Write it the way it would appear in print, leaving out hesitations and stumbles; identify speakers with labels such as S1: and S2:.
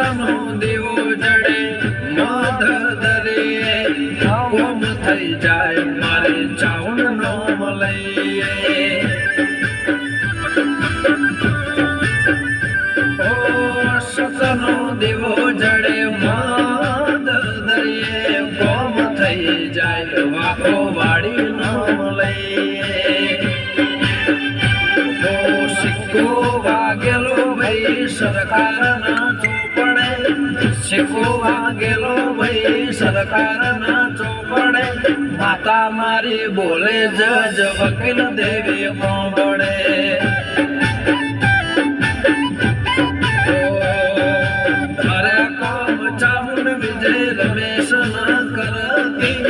S1: સતનો દેવો જડે મધ દરે કોમ થઈ જાય મારે ચાવણ નો મલઈએ ઓ સતનો દેવો જડે મધ દરે કોમ થઈ જાય વાકો વાડી નો મલઈએ ઓ સિક્કો વાગેલો ભાઈ સરકાર ના ચોપડે સિક્કો વાગેલો ભાઈ સરકાર ના ચોપડે માતા મારી બોલે જજ વકીલ દેવી કોંબડે અરે કોમ ચામુંડ વિજય રમેશ ના કરતી